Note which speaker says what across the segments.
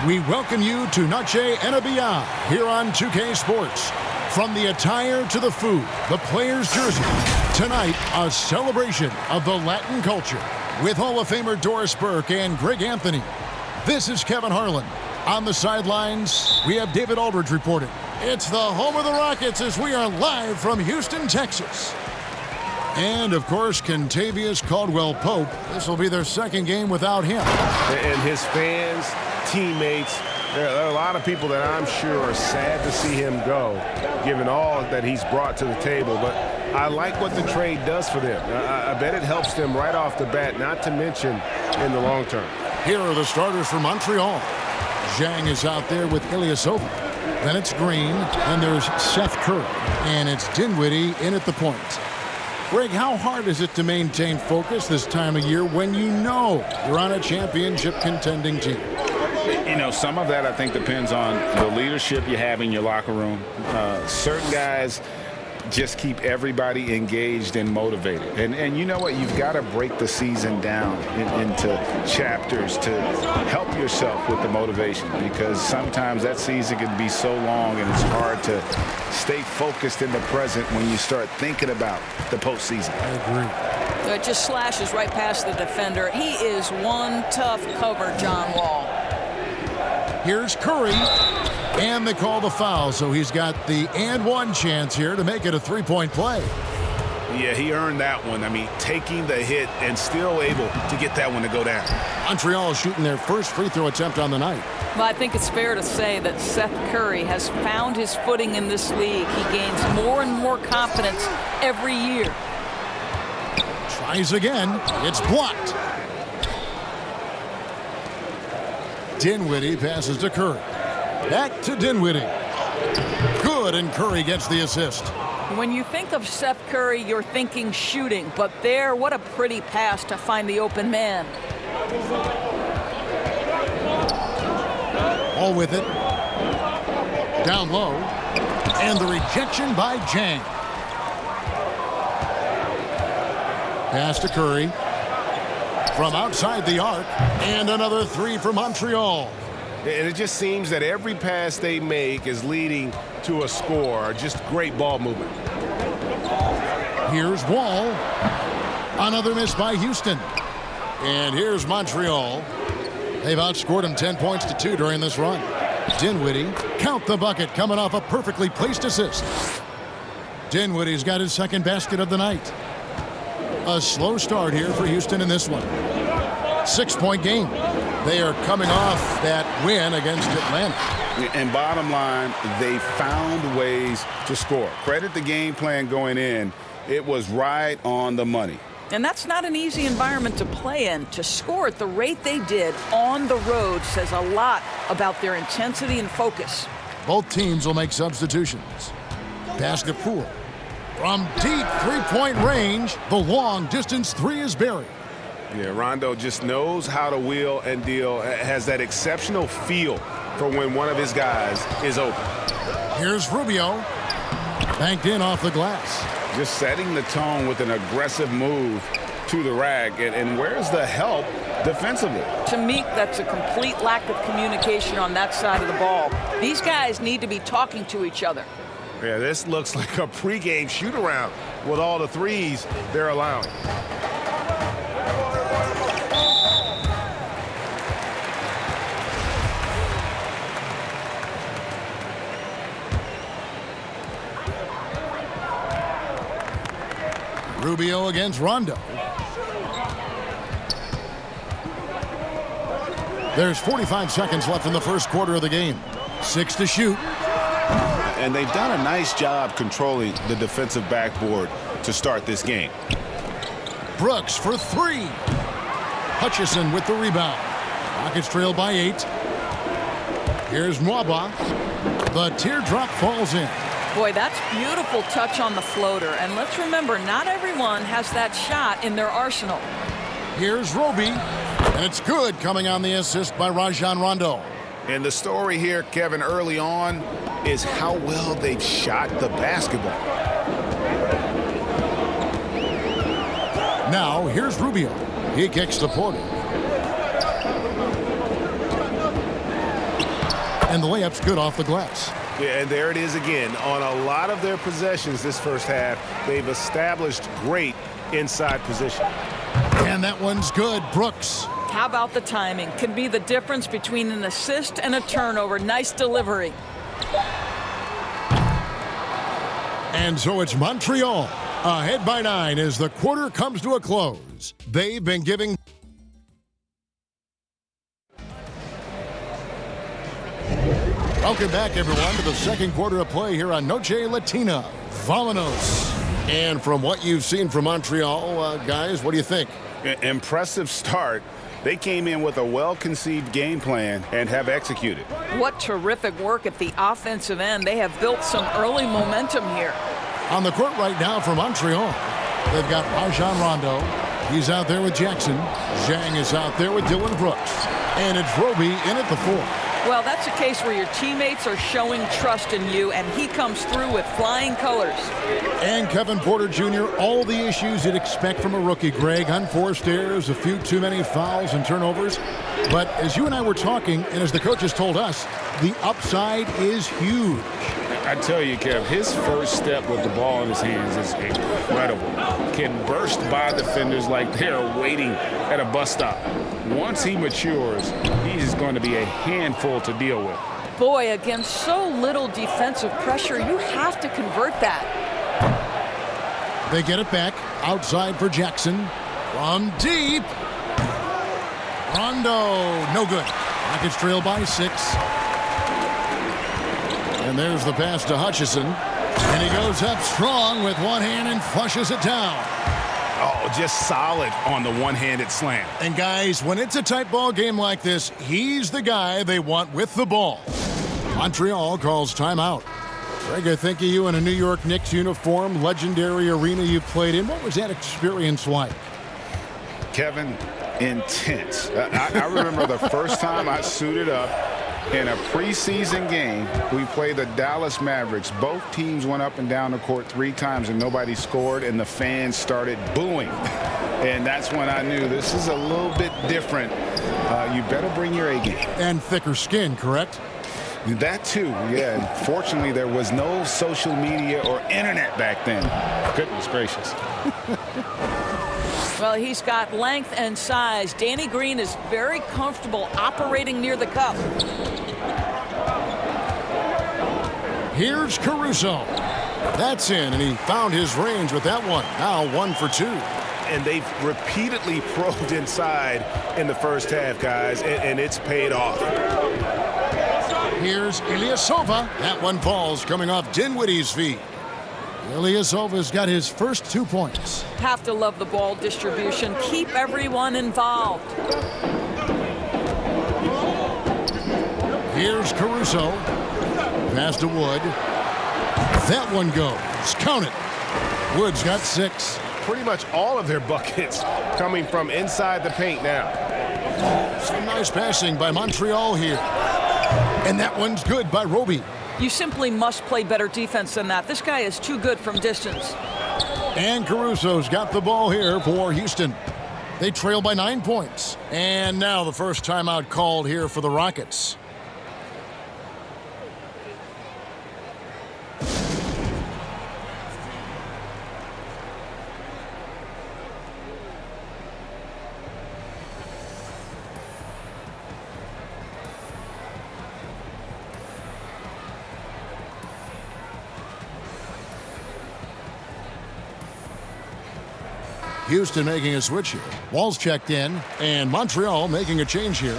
Speaker 1: We welcome you to Noche and Beyond here on 2K Sports. From the attire to the food, the player's jersey. Tonight, a celebration of the Latin culture with Hall of Famer Doris Burke and Greg Anthony. This is Kevin Harlan. On the sidelines, we have David Aldridge reporting. It's the home of the Rockets as we are live from Houston, Texas. And, of course, Kentavious Caldwell-Pope. This will be their second game without him.
Speaker 2: And his fans, teammates, there are a lot of people that I'm sure are sad to see him go, given all that he's brought to the table. But I like what the trade does for them. I bet it helps them right off the bat, not to mention in the long term.
Speaker 1: Here are the starters for Montreal. Zhang is out there with Ilyasova. Then it's Green, and there's Seth Curry. And it's Dinwiddie in at the point. Greg, how hard is it to maintain focus this time of year when you know you're on a championship contending team?
Speaker 3: You know, some of that I think depends on the leadership you have in your locker room. Certain guys just keep everybody engaged and motivated. And you know what? You've got to break the season down into chapters to help yourself with the motivation, because sometimes that season can be so long and it's hard to stay focused in the present when you start thinking about the postseason.
Speaker 1: I agree.
Speaker 4: It just slashes right past the defender. He is one tough cover, John Wall.
Speaker 1: Here's Curry, and they call the foul, so he's got the and one chance here to make it a three-point play.
Speaker 2: Yeah, he earned that one. I mean, taking the hit and still able to get that one to go down.
Speaker 1: Montreal shooting their first free throw attempt on the night.
Speaker 4: Well, I think it's fair to say that Seth Curry has found his footing in this league. He gains more and more confidence every year.
Speaker 1: Tries again. It's blocked. Dinwiddie passes to Curry. Back to Dinwiddie. Good, and Curry gets the assist.
Speaker 4: When you think of Seth Curry, you're thinking shooting. But there, what a pretty pass to find the open man.
Speaker 1: All with it. Down low. And the rejection by Zhang. Pass to Curry. From outside the arc, and another three for Montreal.
Speaker 2: And it just seems that every pass they make is leading to a score. Just great ball movement.
Speaker 1: Here's Wall. Another miss by Houston. And here's Montreal. They've outscored them 10 points to 2 during this run. Dinwiddie, count the bucket, coming off a perfectly placed assist. Dinwiddie's got his second basket of the night. A slow start here for Houston in this one. 6-point game. They are coming off that win against Atlanta.
Speaker 3: And bottom line, they found ways to score. Credit the game plan going in. It was right on the money.
Speaker 4: And that's not an easy environment to play in. To score at the rate they did on the road says a lot about their intensity and focus.
Speaker 1: Both teams will make substitutions. Pass to Poole. From deep three-point range, the long-distance three is buried.
Speaker 2: Yeah, Rondo just knows how to wheel and deal. Has that exceptional feel for when one of his guys is open.
Speaker 1: Here's Rubio. Banked in off the glass.
Speaker 3: Just setting the tone with an aggressive move to the rack. And where's the help defensively?
Speaker 4: To me, that's a complete lack of communication on that side of the ball. These guys need to be talking to each other.
Speaker 2: Yeah, this looks like a pregame shoot-around with all the threes they're allowing.
Speaker 1: Rubio against Rondo. There's 45 seconds left in the first quarter of the game. 6 to shoot.
Speaker 3: And they've done a nice job controlling the defensive backboard to start this game.
Speaker 1: Brooks for 3. Hutchison with the rebound. Rockets trail by 8. Here's Mwaba. The teardrop falls in.
Speaker 4: Boy, that's beautiful touch on the floater. And let's remember, not everyone has that shot in their arsenal.
Speaker 1: Here's Roby. And it's good, coming on the assist by Rajon Rondo.
Speaker 2: And the story here, Kevin, early on is how well they've shot the basketball.
Speaker 1: Now, here's Rubio. He kicks to Porter. And the layup's good off the glass.
Speaker 2: Yeah, and there it is again. On a lot of their possessions this first half, they've established great inside position.
Speaker 1: And that one's good. Brooks.
Speaker 4: How about the timing? Can be the difference between an assist and a turnover. Nice delivery.
Speaker 1: And so it's Montreal ahead by 9 as the quarter comes to a close. They've been giving... Welcome back, everyone, to the second quarter of play here on Noche Latina. Vámonos. And from what you've seen from Montreal, guys, what do you think?
Speaker 3: Impressive start. They came in with a well-conceived game plan and have executed.
Speaker 4: What terrific work at the offensive end. They have built some early momentum here.
Speaker 1: On the court right now for Montreal, they've got Rajon Rondo. He's out there with Jackson. Zhang is out there with Dylan Brooks. And it's Roby in at the 4.
Speaker 4: Well, that's a case where your teammates are showing trust in you, and he comes through with flying colors.
Speaker 1: And Kevin Porter Jr., all the issues you'd expect from a rookie, Greg. Unforced errors, a few too many fouls and turnovers. But as you and I were talking, and as the coaches told us, the upside is huge.
Speaker 3: I tell you, Kev, his first step with the ball in his hands is incredible. Can burst by defenders like they're waiting at a bus stop. Once he matures, he's going to be a handful to deal with.
Speaker 4: Boy, against so little defensive pressure, you have to convert that.
Speaker 1: They get it back outside for Jackson. From deep. Rondo, no good. Rockets trail by 6. And there's the pass to Hutchison. And he goes up strong with one hand and flushes it down.
Speaker 3: Oh, just solid on the one-handed slam.
Speaker 1: And guys, when it's a tight ball game like this, he's the guy they want with the ball. Montreal calls timeout. Greg, I think of you in a New York Knicks uniform, legendary arena you played in. What was that experience like?
Speaker 3: Kevin, intense. I remember the first time I suited up in a preseason game. We played the Dallas Mavericks. Both teams went up and down the court 3 times and nobody scored, and the fans started booing. And that's when I knew this is a little bit different. You better bring your A game.
Speaker 1: And thicker skin, correct?
Speaker 3: That too, yeah. And fortunately, there was no social media or internet back then. Goodness gracious.
Speaker 4: Well, he's got length and size. Danny Green is very comfortable operating near the cup.
Speaker 1: Here's Caruso. That's in, and he found his range with that one. Now 1 for 2.
Speaker 2: And they've repeatedly probed inside in the first half, guys, and it's paid off.
Speaker 1: Here's Ilyasova. That one falls coming off Dinwiddie's feet. Ilyasova's got his first 2 points.
Speaker 4: Have to love the ball distribution. Keep everyone involved.
Speaker 1: Here's Caruso. Pass to Wood. That one goes. Count it. Wood's got 6.
Speaker 2: Pretty much all of their buckets coming from inside the paint now.
Speaker 1: Some nice passing by Montreal here. And that one's good by Roby.
Speaker 4: You simply must play better defense than that. This guy is too good from distance.
Speaker 1: And Caruso's got the ball here for Houston. They trail by 9 points. And now the first timeout called here for the Rockets. Houston making a switch here. Wall's checked in, and Montreal making a change here.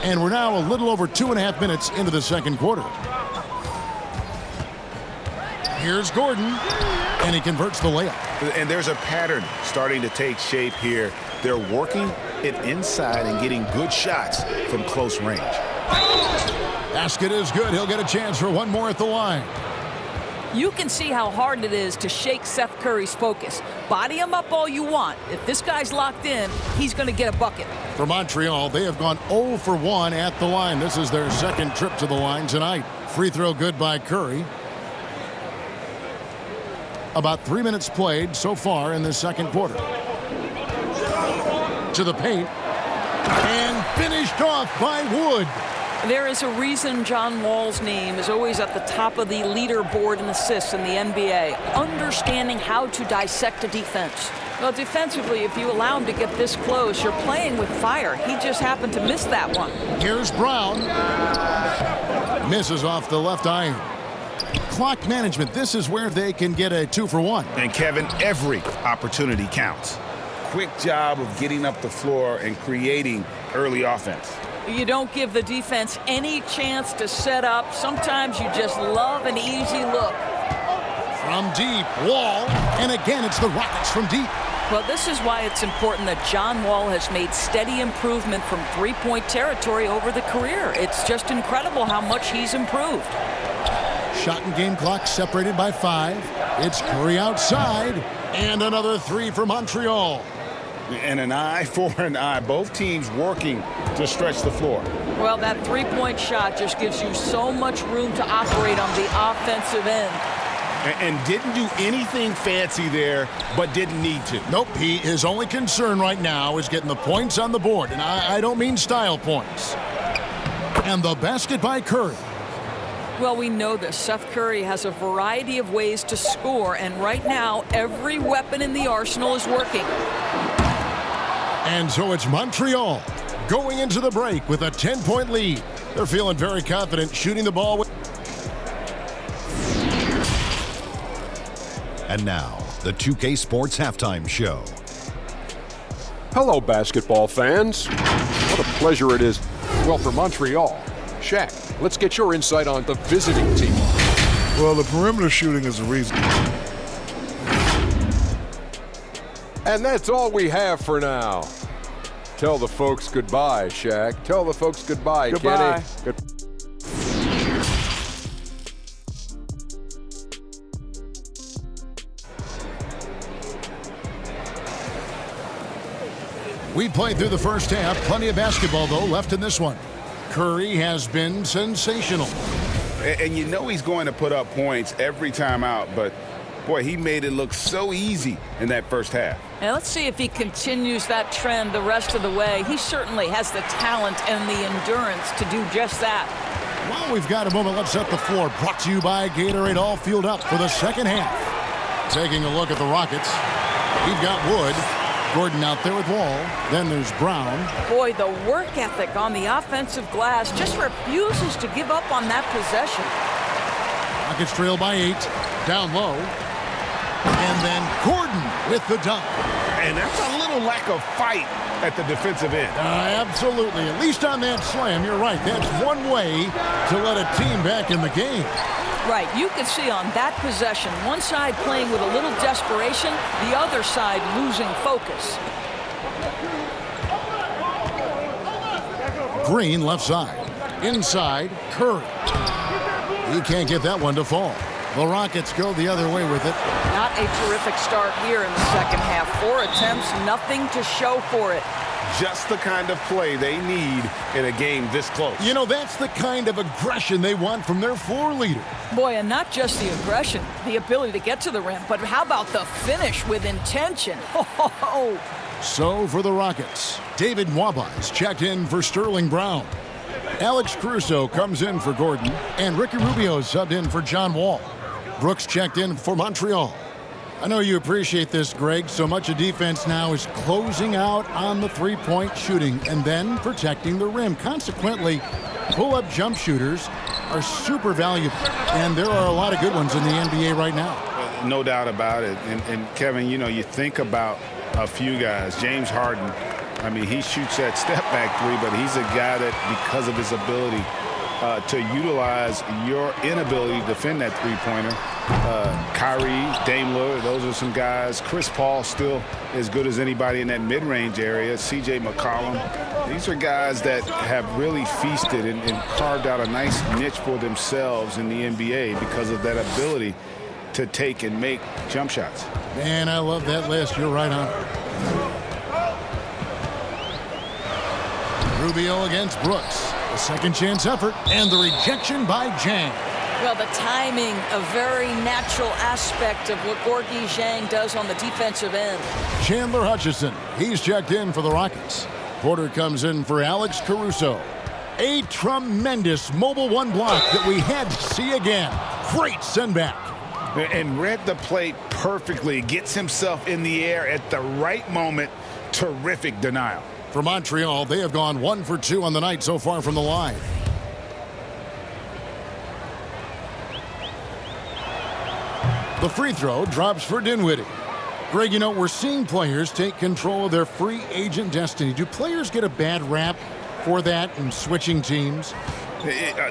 Speaker 1: And we're now a little over 2.5 minutes into the second quarter. Here's Gordon, and he converts the layup.
Speaker 3: And there's a pattern starting to take shape here. They're working it inside and getting good shots from close range.
Speaker 1: Basket is good. He'll get a chance for one more at the line.
Speaker 4: You can see how hard it is to shake Seth Curry's focus. Body him up all you want. If this guy's locked in, he's going to get a bucket.
Speaker 1: For Montreal, they have gone 0 for 1 at the line. This is their second trip to the line tonight. Free throw good by Curry. About 3 minutes played so far in the second quarter. To the paint. And finished off by Wood.
Speaker 4: There is a reason John Wall's name is always at the top of the leaderboard in assists in the NBA. Understanding how to dissect a defense. Well, defensively, if you allow him to get this close, you're playing with fire. He just happened to miss that one.
Speaker 1: Here's Brown. Misses off the left iron. Clock management, this is where they can get a 2-for-1.
Speaker 3: And Kevin, every opportunity counts. Quick job of getting up the floor and creating early offense.
Speaker 4: You don't give the defense any chance to set up. Sometimes you just love an easy look.
Speaker 1: From deep, Wall. And again, it's the Rockets from deep.
Speaker 4: Well, this is why it's important that John Wall has made steady improvement from three-point territory over the career. It's just incredible how much he's improved.
Speaker 1: Shot and game clock separated by 5. It's Curry outside. And another 3 for Montreal.
Speaker 3: And an eye for an eye. Both teams working to stretch the floor.
Speaker 4: Well, that three-point shot just gives you so much room to operate on the offensive end.
Speaker 2: And didn't do anything fancy there, but didn't need to.
Speaker 1: Nope, his only concern right now is getting the points on the board. And I don't mean style points. And the basket by Curry.
Speaker 4: Well, we know this. Seth Curry has a variety of ways to score, and right now, every weapon in the arsenal is working.
Speaker 1: And so it's Montreal going into the break with a 10-point lead. They're feeling very confident shooting the ball.
Speaker 5: And now, the 2K Sports Halftime Show.
Speaker 6: Hello, basketball fans. What a pleasure it is. Well, for Montreal, Shaq, let's get your insight on the visiting team.
Speaker 7: Well, the perimeter shooting is the reason.
Speaker 6: And that's all we have for now. Tell the folks goodbye, Shaq. Tell the folks goodbye,
Speaker 7: Goodbye.
Speaker 6: Kenny.
Speaker 1: We played through the first half. Plenty of basketball, though, left in this one. Curry has been sensational.
Speaker 3: And you know he's going to put up points every time out, but boy, he made it look so easy in that first half.
Speaker 4: And let's see if he continues that trend the rest of the way. He certainly has the talent and the endurance to do just that.
Speaker 1: Well, we've got a moment. Let's set the floor. Brought to you by Gatorade. All fueled up for the second half. Taking a look at the Rockets. We've got Wood. Gordon out there with Wall. Then there's Brown.
Speaker 4: Boy, the work ethic on the offensive glass just refuses to give up on that possession.
Speaker 1: Rockets trail by 8. Down low. And then Gordon with the dunk.
Speaker 2: And that's a little lack of fight at the defensive end.
Speaker 1: Absolutely. At least on that slam, you're right. That's one way to let a team back in the game.
Speaker 4: Right, you can see on that possession, one side playing with a little desperation, the other side losing focus.
Speaker 1: Green left side. Inside, Curry. He can't get that one to fall. The Rockets go the other way with it.
Speaker 4: Not a terrific start here in the second half. 4 attempts, nothing to show for it.
Speaker 2: Just the kind of play they need in a game this close.
Speaker 1: You know, that's the kind of aggression they want from their floor leader.
Speaker 4: Boy, and not just the aggression, the ability to get to the rim, but how about the finish with intention? Oh.
Speaker 1: So for the Rockets, David Nwaba checked in for Sterling Brown. Alex Caruso comes in for Gordon, and Ricky Rubio subbed in for John Wall. Brooks checked in for Montreal. I know you appreciate this, Greg. So much of defense now is closing out on the three-point shooting and then protecting the rim. Consequently, pull-up jump shooters are super valuable, and there are a lot of good ones in the NBA right now.
Speaker 3: No doubt about it. And Kevin, you know, you think about a few guys. James Harden, I mean, he shoots that step-back three, but he's a guy that, because of his ability to utilize your inability to defend that three-pointer. Kyrie, Dame Lillard, those are some guys. Chris Paul still as good as anybody in that mid-range area. CJ McCollum. These are guys that have really feasted and carved out a nice niche for themselves in the NBA because of that ability to take and make jump shots.
Speaker 1: Man, I love that list. You're right on. Rubio against Brooks. A second chance effort and the rejection by Jang.
Speaker 4: Well, the timing, a very natural aspect of what Gorgui Dieng does on the defensive end.
Speaker 1: Chandler Hutchison, he's checked in for the Rockets. Porter comes in for Alex Caruso. A tremendous mobile one block that we had to see again. Great send back.
Speaker 3: And read the plate perfectly. Gets himself in the air at the right moment. Terrific denial.
Speaker 1: For Montreal, they have gone 1 for 2 on the night so far from the line. The free throw drops for Dinwiddie. Greg, you know, we're seeing players take control of their free agent destiny. Do players get a bad rap for that and switching teams?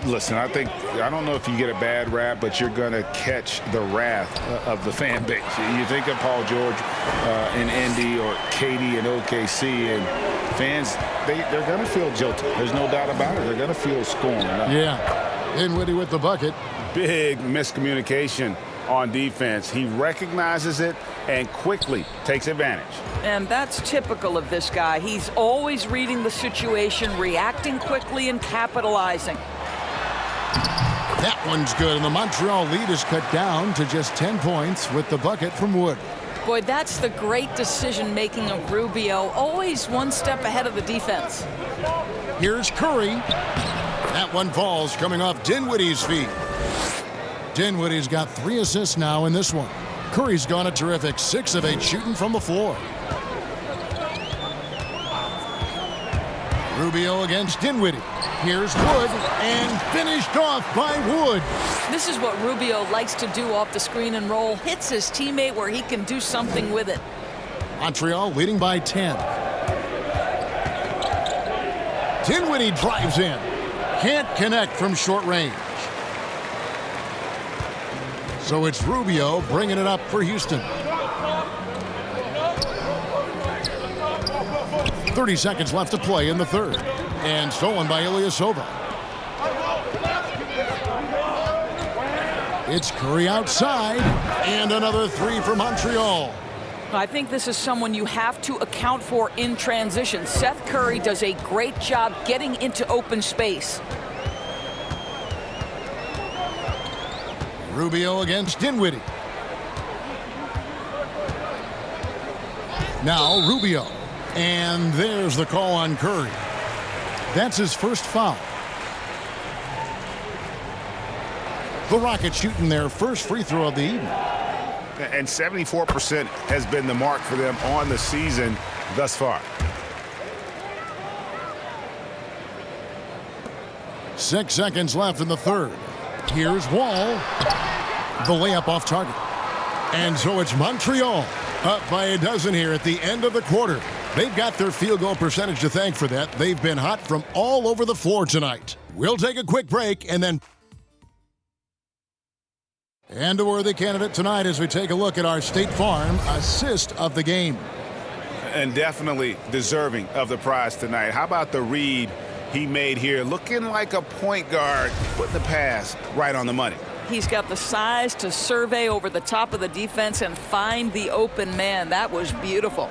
Speaker 3: Listen, I don't know if you get a bad rap, but you're going to catch the wrath of the fan base. You think of Paul George in Indy or KD in OKC, and fans, they're going to feel jilted. There's no doubt about it. They're going to feel scorned.
Speaker 1: Yeah. Dinwiddie with the bucket.
Speaker 2: Big miscommunication on defense. He recognizes it and quickly takes advantage.
Speaker 4: And that's typical of this guy. He's always reading the situation, reacting quickly, and capitalizing.
Speaker 1: That one's good, and the Montreal lead is cut down to just 10 points with the bucket from Wood.
Speaker 4: Boy, that's the great decision-making of Rubio. Always one step ahead of the defense.
Speaker 1: Here's Curry. That one falls coming off Dinwiddie's feet. Dinwiddie's got 3 assists now in this one. Curry's gone a terrific 6 of 8 shooting from the floor. Rubio against Dinwiddie. Here's Wood, and finished off by Wood.
Speaker 4: This is what Rubio likes to do off the screen and roll. Hits his teammate where he can do something with it.
Speaker 1: Montreal leading by 10. Dinwiddie drives in. Can't connect from short range. So it's Rubio bringing it up for Houston. 30 seconds left to play in the third. And stolen by Ilyasova. It's Curry outside. And another 3 for Montreal.
Speaker 4: I think this is someone you have to account for in transition. Seth Curry does a great job getting into open space.
Speaker 1: Rubio against Dinwiddie. Now Rubio. And there's the call on Curry. That's his first foul. The Rockets shooting their first free throw of the evening.
Speaker 2: And 74% has been the mark for them on the season thus far.
Speaker 1: 6 seconds left in the third. Here's Wall. The layup off target. And so it's Montreal up by a dozen here at the end of the quarter. They've got their field goal percentage to thank for that. They've been hot from all over the floor tonight. We'll take a quick break and then... And a worthy candidate tonight as we take a look at our State Farm assist of the game.
Speaker 2: And definitely deserving of the prize tonight. How about the read he made here? Looking like a point guard, putting the pass right on the money.
Speaker 4: He's got the size to survey over the top of the defense and find the open man. That was beautiful.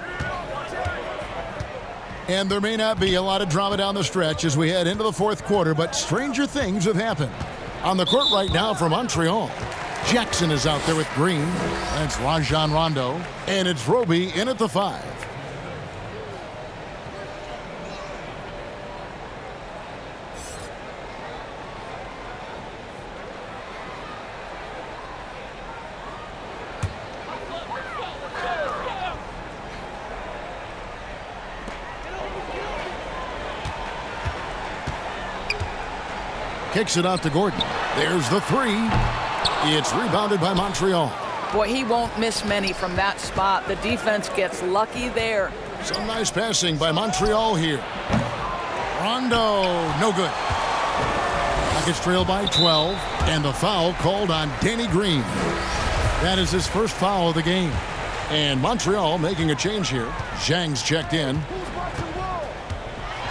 Speaker 1: And there may not be a lot of drama down the stretch as we head into the fourth quarter, but stranger things have happened. On the court right now for Montreal, Jackson is out there with Green. That's Rajon Rondo. And it's Roby in at the 5. Kicks it out to Gordon. There's the 3. It's rebounded by Montreal.
Speaker 4: Boy, he won't miss many from that spot. The defense gets lucky there.
Speaker 1: Some nice passing by Montreal here. Rondo, no good. Rockets trail by 12, and the foul called on Danny Green. That is his first foul of the game. And Montreal making a change here. Zhang's checked in.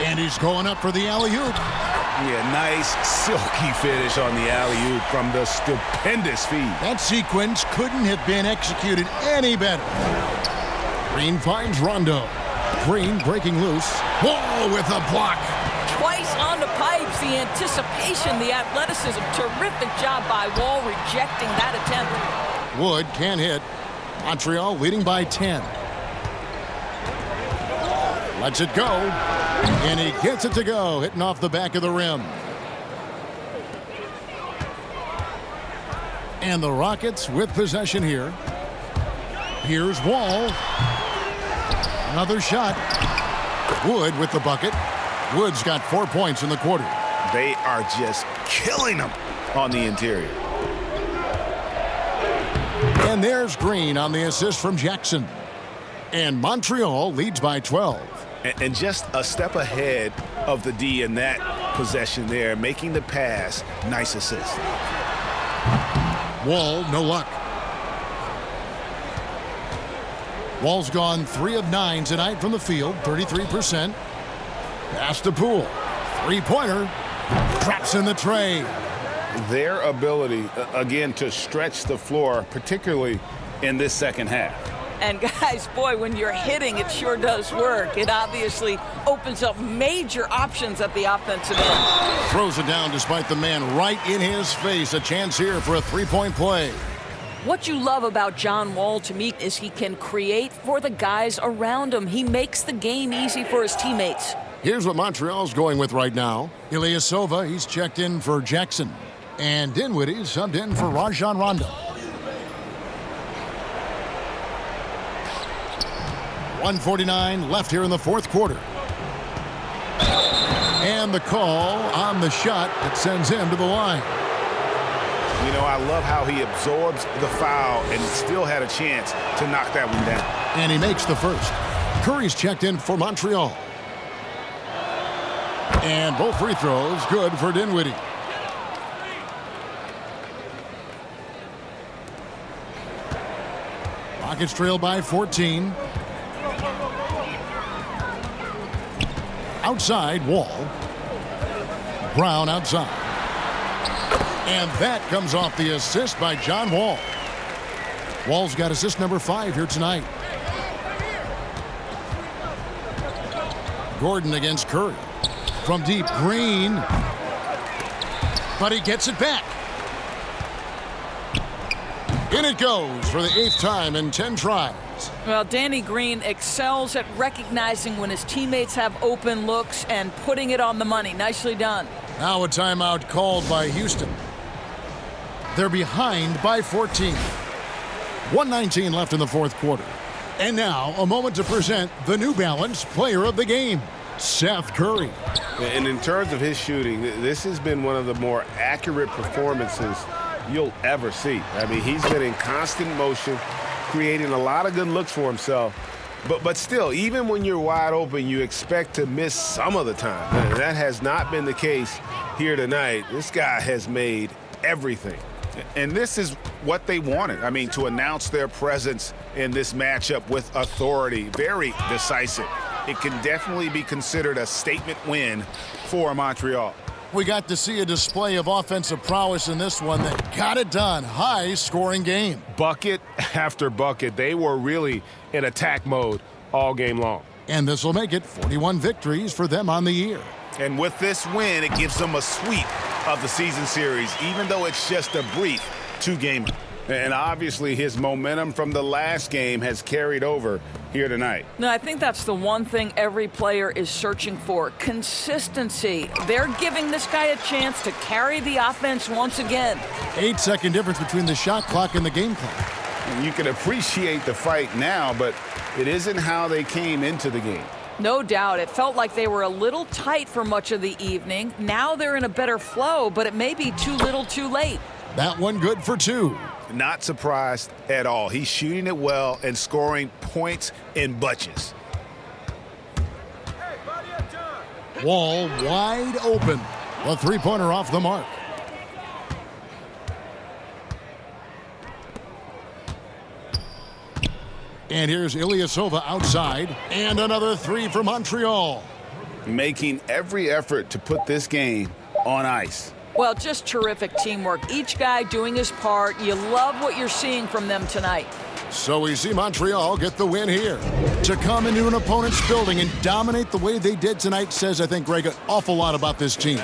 Speaker 1: And he's going up for the alley-oop.
Speaker 2: Yeah, nice silky finish on the alley-oop from the stupendous feed.
Speaker 1: That sequence couldn't have been executed any better. Green finds Rondo. Green breaking loose. Wall with a block.
Speaker 4: Twice on the pipes. The anticipation, the athleticism. Terrific job by Wall rejecting that attempt.
Speaker 1: Wood can't hit. Montreal leading by 10. Lets it go. And he gets it to go, hitting off the back of the rim. And the Rockets with possession here. Here's Wall. Another shot. Wood with the bucket. Wood's got 4 points in the quarter.
Speaker 3: They are just killing them on the interior.
Speaker 1: And there's Green on the assist from Jackson. And Montreal leads by 12.
Speaker 3: And just a step ahead of the D in that possession there, making the pass. Nice assist.
Speaker 1: Wall, no luck. Wall's gone 3 of 9 tonight from the field, 33%. Pass to Poole. Three-pointer. Traps in the tray.
Speaker 3: Their ability, again, to stretch the floor, particularly in this second half.
Speaker 4: And guys, boy, when you're hitting, it sure does work. It obviously opens up major options at the offensive end.
Speaker 1: Throws it down despite the man right in his face. A chance here for a three-point play.
Speaker 4: What you love about John Wall to me is he can create for the guys around him. He makes the game easy for his teammates.
Speaker 1: Here's what Montreal's going with right now. Ilyasova, he's checked in for Jackson. And Dinwiddie subbed in for Rajon Rondo. 1:49 left here in the fourth quarter. And the call on the shot that sends him to the line.
Speaker 3: You know, I love how he absorbs the foul and still had a chance to knock that one down.
Speaker 1: And he makes the first. Curry's checked in for Montreal. And both free throws good for Dinwiddie. Rockets trail by 14. Outside, Wall. Brown outside. And that comes off the assist by John Wall. Wall's got assist number 5 here tonight. Gordon against Curry. From deep, Green. But he gets it back. In it goes for the 8th time in 10 tries.
Speaker 4: Well, Danny Green excels at recognizing when his teammates have open looks and putting it on the money. Nicely done.
Speaker 1: Now a timeout called by Houston. They're behind by 14. 1:19 left in the fourth quarter. And now a moment to present the New Balance Player of the Game, Seth Curry.
Speaker 2: And in terms of his shooting, this has been one of the more accurate performances you'll ever see. I mean, he's been in constant motion, creating a lot of good looks for himself. But still, even when you're wide open, you expect to miss some of the time. And that has not been the case here tonight. This guy has made everything.
Speaker 3: And this is what they wanted. I mean, to announce their presence in this matchup with authority. Very decisive. It can definitely be considered a statement win for Montreal.
Speaker 1: We got to see a display of offensive prowess in this one that got it done. High-scoring game.
Speaker 2: Bucket after bucket. They were really in attack mode all game long.
Speaker 1: And this will make it 41 victories for them on the year.
Speaker 3: And with this win, it gives them a sweep of the season series, even though it's just a brief 2-gamer. And obviously his momentum from the last game has carried over here tonight.
Speaker 4: No, I think that's the one thing every player is searching for. Consistency. They're giving this guy a chance to carry the offense once again.
Speaker 1: 8-second difference between the shot clock and the game clock.
Speaker 3: And you can appreciate the fight now, but it isn't how they came into the game.
Speaker 4: No doubt. It felt like they were a little tight for much of the evening. Now they're in a better flow, but it may be too little too late.
Speaker 1: That one good for 2.
Speaker 3: Not surprised at all. He's shooting it well and scoring points in bunches.
Speaker 1: Wall wide open. A three-pointer off the mark. And here's Ilyasova outside. And another 3 for Montreal.
Speaker 3: Making every effort to put this game on ice.
Speaker 4: Well, just terrific teamwork. Each guy doing his part. You love what you're seeing from them tonight.
Speaker 1: So we see Montreal get the win here. To come into an opponent's building and dominate the way they did tonight says, I think, Greg, an awful lot about this team.